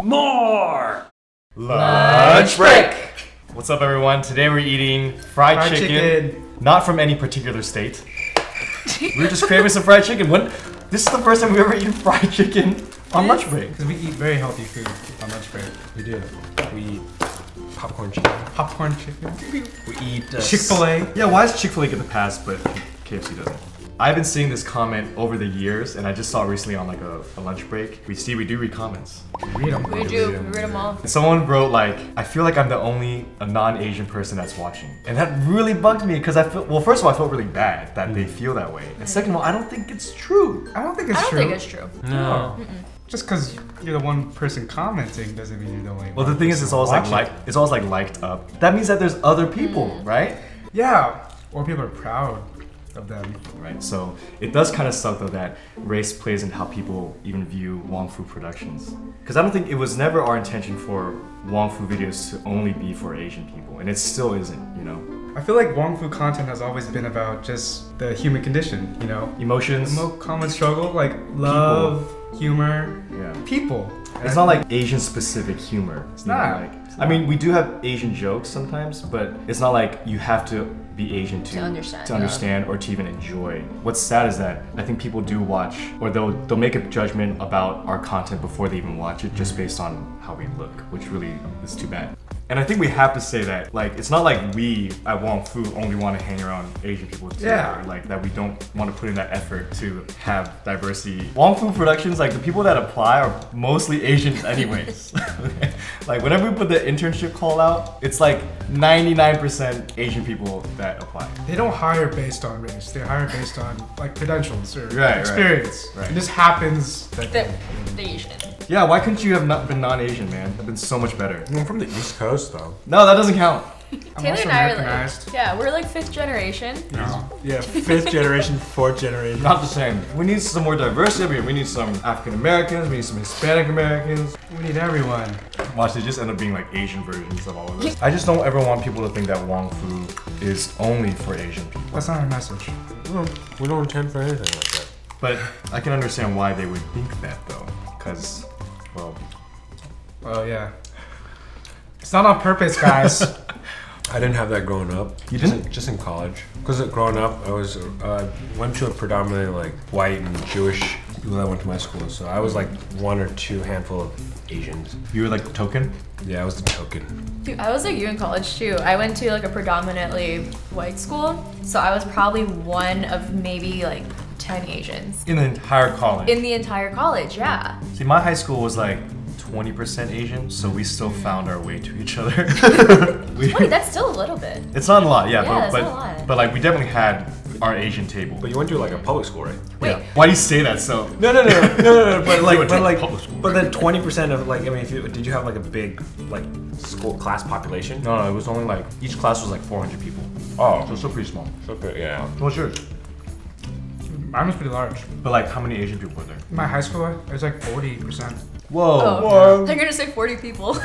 More! Lunch break! What's up, everyone? Today we're eating fried chicken. Not from any particular state. We were just craving some fried chicken. This is the first time we've ever eaten fried chicken on lunch break. Because we eat very healthy food on lunch break. We do. We eat popcorn chicken. Popcorn chicken. We eat Chick-fil-A. Yeah, why does Chick-fil-A get the pass, but KFC doesn't? I've been seeing this comment over the years, and I just saw it recently on like a lunch break. We do read comments. Read them. We do. We read them all. And someone wrote like, I feel like I'm the only non-Asian person that's watching. And that really bugged me because first of all, I felt really bad that they feel that way. And second of all, I don't think it's true. I don't think it's I don't true. think it's true. No. Just because you're the one person commenting doesn't mean you're the only one. Well, the thing is, it's always like liked up. That means that there's other people, right? Yeah. Or people are proud of them. Right. So it does kind of suck though that race plays in how people even view Wong Fu productions. Because I don't think it was never our intention for Wong Fu videos to only be for Asian people, and it still isn't. You know. I feel like Wong Fu content has always been about just the human condition, you know? Emotions. Common struggle, like love, humor, people. It's not like Asian specific humor. It's not. I mean, we do have Asian jokes sometimes, but it's not like you have to be Asian to understand or to even enjoy. What's sad is that I think people do watch, or they'll make a judgment about our content before they even watch it, just based on how we look, which really is too bad. And I think we have to say that, like, it's not like we at Wong Fu only want to hang around Asian people together, like that we don't want to put in that effort to have diversity. Wong Fu productions, like the people that apply are mostly Asians anyways. Like whenever we put the internship call out, it's like 99% Asian people that apply. They don't hire based on race. They hire based on like credentials or experience. Right. It just happens that The Asian. Yeah, why couldn't you have not been non-Asian, man? It'd been so much better. I'm from the East Coast, though. No, that doesn't count. I'm Taylor also and I are Americanized. like, yeah, we're like 5th generation. No. Yeah, 5th generation, 4th generation. Not the same. We need some more diversity. We need some African Americans. We need some Hispanic Americans. We need everyone. Watch, they just end up being like Asian versions of all of this. I just don't ever want people to think that Wong Fu is only for Asian people. That's not our message. We don't intend for anything like that. But I can understand why they would think that though. Because, well... Well, yeah. It's not on purpose, guys. I didn't have that growing up. You didn't? Just in college. Because growing up, I was went to a predominantly like white and Jewish people that went to my school. So I was like one or two handful of Asians. You were like the token? Yeah, I was the token. Dude, I was like you in college too. I went to like a predominantly white school, so I was probably one of maybe like 10 Asians. In the entire college? In the entire college, yeah. See, my high school was like 20% Asian, so we still found our way to each other. Wait, that's still a little bit. It's not a lot, that's not a lot. but like we definitely had our Asian table. But you went to like a public school, right? Wait. Yeah. Why do you say that so? No. But went to public school. but then 20% of like, I mean, did you have like a big like school class population? No, it was only like, each class was like 400 people. Oh, So it's still pretty small. okay, yeah. What's yours? Mine was pretty large. But like, how many Asian people were there? In my high school, it was like 40%. Whoa. Oh, they're gonna say 40 people. No,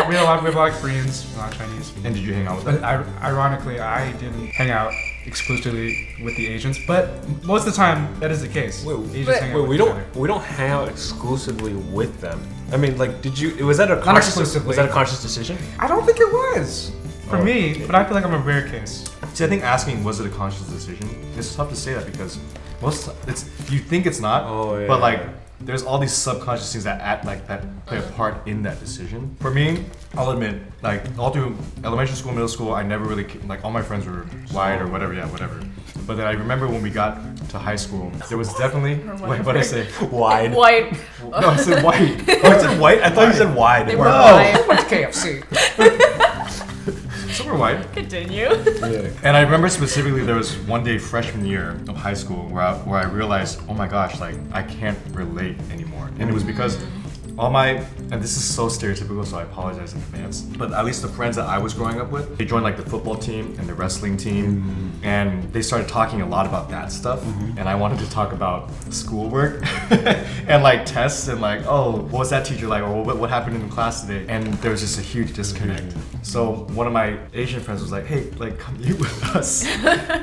we had a lot of Koreans, a lot of Chinese. And did you hang out with But them? ironically, I didn't hang out exclusively with the Asians, but most of the time that is the case. Asians hang out with we each don't other. we don't hang out exclusively with them. I mean, like, was that a Not conscious exclusively. was that a conscious decision? I don't think it was for Oh, me, okay. but I feel like I'm a rare case. See, I think asking was it a conscious decision, it's tough to say that because you think it's not, Oh, yeah. but like there's all these subconscious things that play a part in that decision. For me, I'll admit, like all through elementary school, middle school, I never really like all my friends were white or whatever. But then I remember when we got to high school, there was definitely what did I say? Wide. White. No, I said white. Oh, I said white. I thought you said wide. They were No. white. Much KFC. Some were white. Continue. Yeah. And I remember specifically there was one day freshman year of high school where I realized, oh my gosh, like I can't relate anymore. And it was because all my, and this is so stereotypical, so I apologize in advance, but at least the friends that I was growing up with, they joined like the football team and the wrestling team, and they started talking a lot about that stuff. And I wanted to talk about schoolwork and like tests and like, oh, what was that teacher like, or what happened in class today? And there was just a huge disconnect. So one of my Asian friends was like, hey, like come eat with us.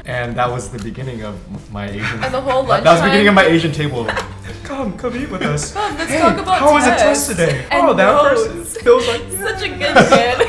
And that was the beginning of my Asian. And the whole That was the beginning of lunchtime? my Asian table. come eat with us. Come, let's talk about How was the tests test today? and Oh, that notes. person feels like Such a good kid.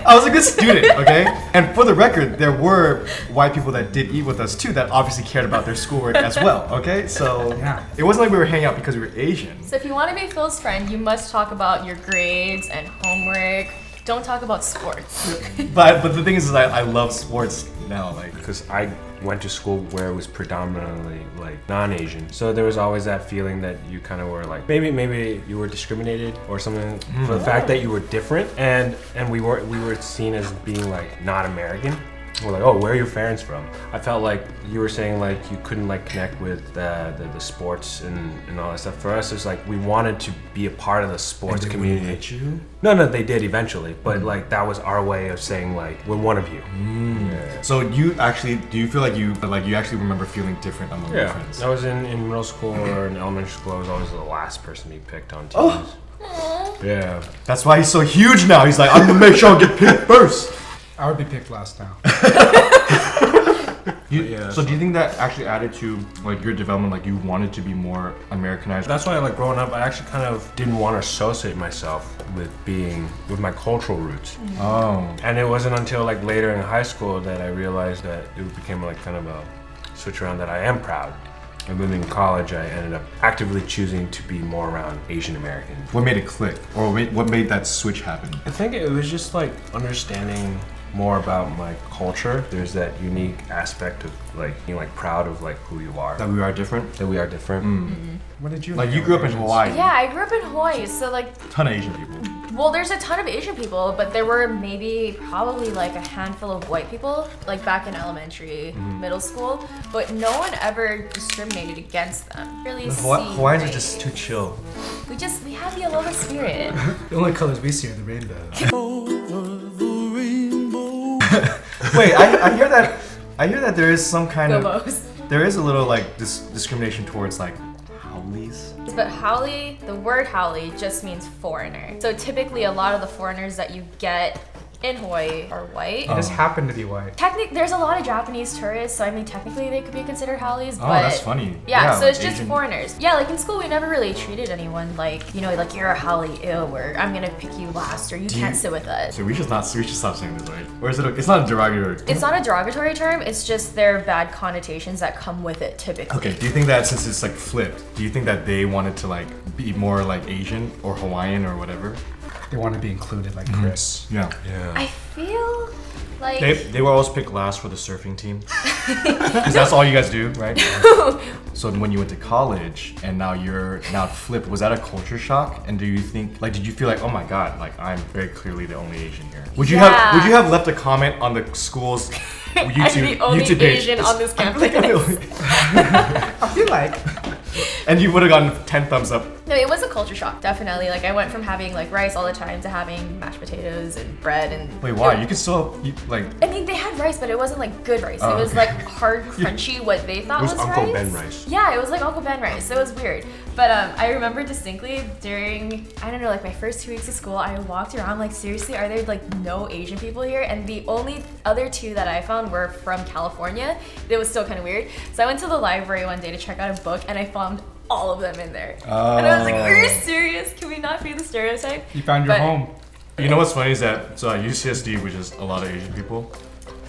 I was a good student, okay? And for the record, there were white people that did eat with us too that obviously cared about their schoolwork as well, okay? So Yeah. it wasn't like we were hanging out because we were Asian. So if you want to be Phil's friend, you must talk about your grades and homework. Don't talk about sports. But the thing is I love sports now, like. Because I went to school where it was predominantly like non-Asian, so there was always that feeling that you kind of were like maybe you were discriminated or something for the fact that you were different, and we were seen as being like not American. We're like, oh, where are your parents from? I felt like you were saying like you couldn't like connect with the sports and all that stuff. For us, it's like we wanted to be a part of the sports community. Hate you? No, they did eventually, but like that was our way of saying like we're one of you. Yeah. So do you feel like you actually remember feeling different among your friends? I was in middle school or in elementary school. I was always the last person to be picked on teams. Yeah. That's why he's so huge now. He's like, I'm gonna make sure I get picked first. I would be picked last now. So do you think that actually added to like your development? Like you wanted to be more Americanized? That's why like growing up, I actually kind of didn't want to associate myself with my cultural roots. Oh. And it wasn't until like later in high school that I realized that it became like kind of a switch around that I am proud. And then in college, I ended up actively choosing to be more around Asian Americans. What made it click? Or what made that switch happen? I think it was just like understanding more about my culture. There's that unique aspect of like being like proud of like who you are. That we are different? That we are different. What did you Like you grew up in Hawaii. Yeah, I grew up in Hawaii, so like, Ton of Asian people. well, there's a ton of Asian people, but there were probably like a handful of white people, like back in elementary, middle school, but no one ever discriminated against them. Really see Hawaiians are race. just too chill. We have the aloha spirit. The only colors we see are the rainbow. Wait, I hear that there is some kind Gobos. there is a little like discrimination towards like haoles. But haole, the word haole just means foreigner. So typically a lot of the foreigners that you get in Hawaii are white. It just happened to be white. There's a lot of Japanese tourists, so I mean technically they could be considered haoles, Oh, but that's funny. Yeah, so like it's just Asian- foreigners. Yeah, like in school we never really treated anyone like, like you're a haole, ew, or I'm gonna pick you last, or you can't sit with us. So we should stop saying this, right? Or is it? It's not a derogatory. It's not a derogatory term, it's just there are bad connotations that come with it typically. Okay. Do you think that since it's like flipped, do you think that they wanted to like be more like Asian or Hawaiian or whatever? They want to be included, like Chris. Yeah. I feel like They were always picked last for the surfing team. Because that's all you guys do, right? So when you went to college and now you're flipped, was that a culture shock? And do you think did you feel like, oh my god, like I'm very clearly the only Asian here? Would you have left a comment on the school's YouTube I'm the only YouTube page? Asian on this campus. I feel like And you would have gotten 10 thumbs up. No, it was a culture shock, definitely. Like I went from having like rice all the time to having mashed potatoes and bread and. Wait, why? You could still like. I mean, they had rice, but it wasn't like good rice. It was like hard, crunchy, what they thought It was Uncle rice. Ben rice. Yeah, it was like Uncle Ben rice. It was weird. But I remember distinctly during, I don't know, like my first 2 weeks of school, I walked around like, seriously, are there like no Asian people here? And the only other two that I found were from California. It was still kind of weird. So I went to the library one day to check out a book, and I found all of them in there. And I was like, are you serious? Can we not be the stereotype? you found your home. You know what's funny is that so at UCSD, which is a lot of Asian people,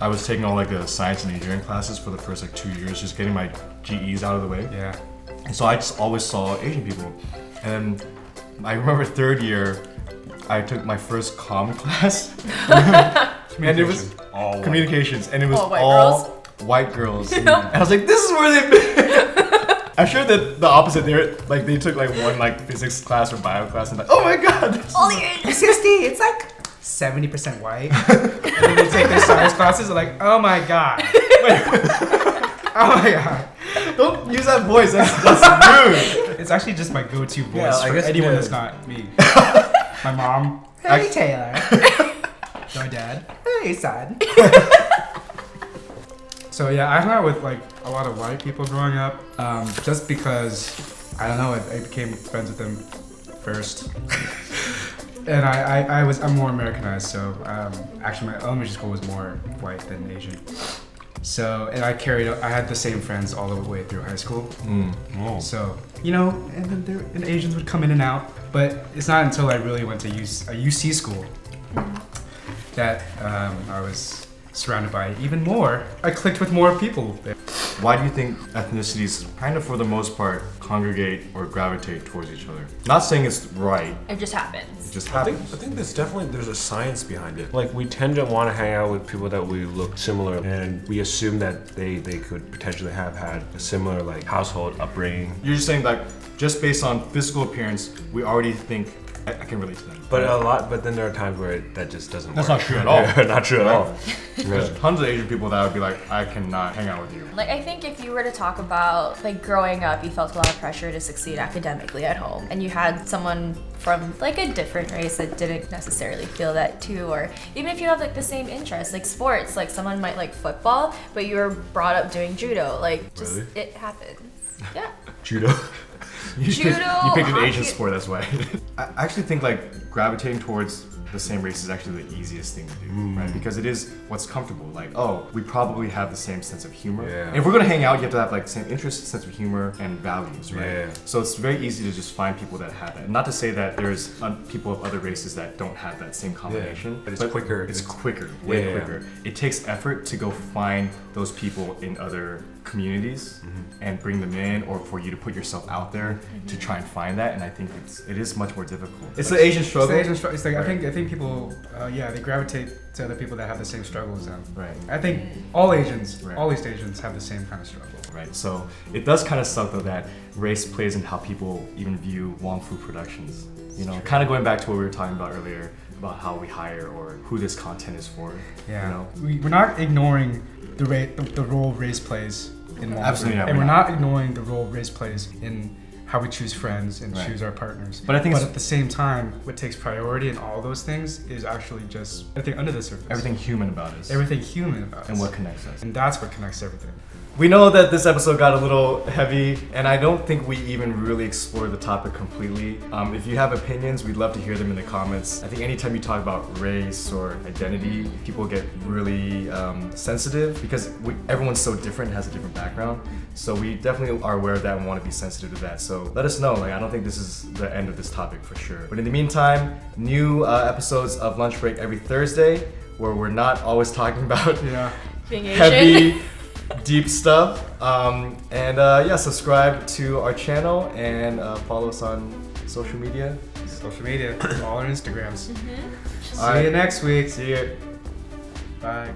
I was taking all like the science and engineering classes for the first like 2 years, just getting my GEs out of the way. Yeah. And so I just always saw Asian people. And I remember third year, I took my first comm class. And it was all communications, and it was All white all girls? white girls. And I was like, this is where they've been. I'm sure that the opposite, they took like one like physics class or bio class and like, oh my god. All the Asians. UCSD, it's like 70% white. And then they take their science classes, they're like, oh my god. Wait. Oh my god. Don't use that voice. That's rude. It's actually just my go-to voice Yeah, I for guess, anyone yeah. that's not me. My mom. Hey Taylor. My dad. Hey son. So yeah, I hung out with like a lot of white people growing up, just because I don't know, I became friends with them first, and I'm more Americanized. So actually, my elementary school was more white than Asian. So, and I had the same friends all the way through high school. Oh. So, and then Asians would come in and out. But it's not until I really went to a UC school that I was surrounded by even more. I clicked with more people there. Why do you think ethnicities kind of for the most part congregate or gravitate towards each other? Not saying it's right. It just happens. It just I happens. think there's a science behind it. Like we tend to want to hang out with people that we look similar, and we assume that they could potentially have had a similar like household upbringing. You're just saying like just based on physical appearance, we already think I can relate to them. But then there are times where that just doesn't That's work. not true at all. Not true at all. There's tons of Asian people that would be like, I cannot hang out with you. Like I think if you were to talk about like growing up, you felt a lot of pressure to succeed academically at home, and you had someone from like a different race that didn't necessarily feel that too, or even if you have like the same interests, like sports, like someone might like football, but you were brought up doing judo, like just Really? it happens. Yeah. Judo. You picked an hockey. Asian sport, that's why. I actually think like gravitating towards the same race is actually the easiest thing to do, right? Because it is what's comfortable. Like, oh, we probably have the same sense of humor. Yeah. And if we're gonna hang out, you have to have like the same interests, sense of humor, and values, right? Yeah. So it's very easy to just find people that have that. Not to say that there's people of other races that don't have that same combination, but it's quicker. It's quicker, way Yeah. quicker. It takes effort to go find those people in other communities and bring them in, or for you to put yourself out there to try and find that. And I think it is much more difficult. It's the Asian struggle. It's like I think people, they gravitate to other people that have the same struggle as them. Right. I think all Asians, Right. all East Asians have the same kind of struggle. Right. So it does kind of suck though that race plays into how people even view Wong Fu productions. Kind of going back to what we were talking about earlier about how we hire or who this content is for. Yeah. We're not ignoring the role race plays in Wong Fu. Absolutely not. And we're not ignoring the role race plays in how we choose friends and Right. choose our partners. But I think at the same time, what takes priority in all those things is actually just everything under the surface. everything human about us. Everything human about us. And what connects us. And that's what connects everything. We know that this episode got a little heavy, and I don't think we even really explored the topic completely. If you have opinions, we'd love to hear them in the comments. I think anytime you talk about race or identity, people get really sensitive because everyone's so different, has a different background. So we definitely are aware of that and want to be sensitive to that. So let us know. I don't think this is the end of this topic for sure. But in the meantime, new episodes of Lunch Break every Thursday, where we're not always talking about Being Asian. heavy, deep stuff. Subscribe to our channel and follow us on social media. Social media, all our Instagrams. All See right. you next week. See you. Bye.